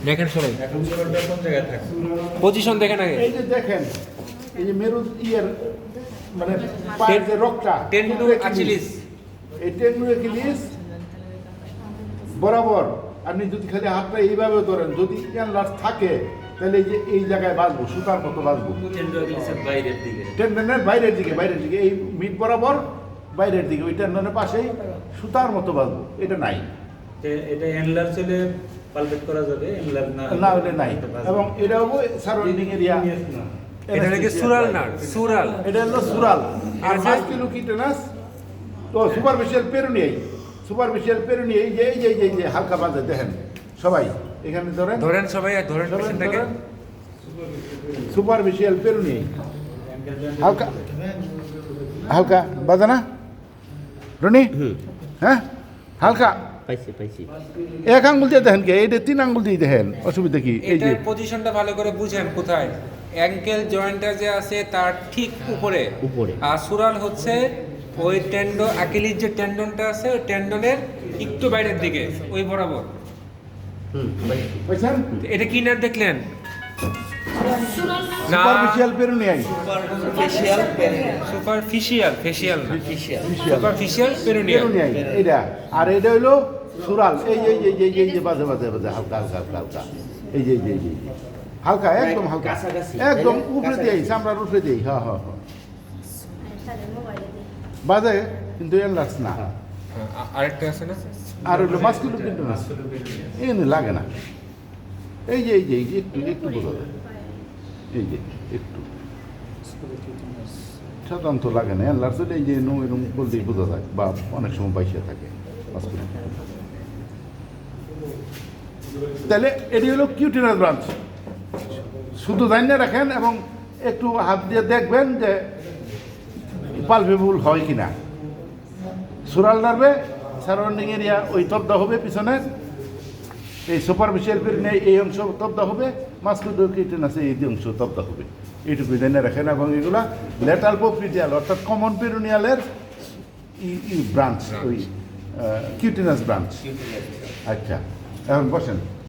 দেখেন সবাই পজিশন দেখেন আগে। এই যে দেখেন এই যে মেরুদ ইয়ের মানে পায়ের যে রকটা টেন্ডু আচিলিস, এই টেন্ডু অ্যাকিলিস বরাবর আপনি যদি খালি হাতটা এইভাবে ধরেন, যদি ক্যানলাস থাকে তাহলে এই যে এই জায়গায় বাঁচবো, সুতার মতো বাঁচবো। টেন্ডনের বাইরের দিকে এই মিড বরাবর বাইরের দিকে, ওই টেন্ডনের পাশেই সুতার মতো বাঁচবো। এটা নাই, এটা এনলার চলে পালপেট করা যাবে, এনলার না হলে নাই। এবং এটা হবো সারাউন্ডিং এরিয়া, এটা নাকি সুরাল না, সুরাল, এটা হলো সুরাল। আর মাস্কুলোকিটেনাস তো সুপারফিশিয়াল পেরোনিয়াই, এই যে এই যে এই যে হালকা বাজে দেখেন সবাই এখানে ধরেন সবাই ধরেন পেশেন্টটাকে। সুপারফিশিয়াল পেরোনিয়াই হালকা হালকা বাজে না রনি? হ্যাঁ হালকা পাইছি এক আঙ্গুল দিয়ে দেখেন কে, এইটা 3 আঙ্গুল দিয়ে দেখেন, অসুবিধা কি? এই যে এটার পজিশনটা ভালো করে বুঝেন কোথায়। অ্যাঙ্কেল জয়েন্টটা যে আছে তার ঠিক উপরে, আর সুরাল হচ্ছে ওই টেন্ডো অ্যাকিলিস যে টেন্ডনটা আছে ওই টেন্ডনের একটু বাইরের দিকে, ওই বরাবর। বুঝছেন? এটা কি নাম দেখলেন? না, সুপারফিশিয়াল পেরোনিয়াই, সুপারফিশিয়াল পেরোনিয়াল। পেরোনিয়াই এটা। আর এটা হইলো সুরাল, এই যে এই যে এই যে বাজে হালকা এই যে হালকা, একদম হালকা, একদম উপরে দিয়েই চামড়ার উপরে দিয়েই। হ্যাঁ বাজে, কিন্তু এনলার্জ না। আরেকটা আছে না, আর হইলো মাস্কুলোকিটেনাস, এখানে লাগে না। এই যে একটু বোঝা যায়, এই যে একটু সাধারণত লাগে না। এনলার্জ এই যে এরকম বলতেই বোঝা যায়, বা অনেক সময় বাইসে থাকে মাস্কুলোকিটেনাস। তাহলে এটি হলো কিউটিনাস ব্রাঞ্চ। শুধু জানিয়ে রাখেন এবং একটু হাত দিয়ে দেখবেন যে পালপেবল হয় কিনা। সুরাল নার্ভে সারাউন্ডিং এরিয়া ওই তবদা হবে, পিছনের এই সুপারফিশিয়াল পেরিনিয়াই এই অংশ তবদা হবে, মাস্কুলোকিটেনাসে এই অংশ তবদা হবে। এইটুকু জানিয়ে রাখেন। এবং এগুলা ল্যাটারাল পপিডিয়াল অর্থাৎ কমন পেরিনিয়ালের ব্রাঞ্চ, ওই কিউটিনাস ব্রাঞ্চ। আচ্ছা, এখন বসেন।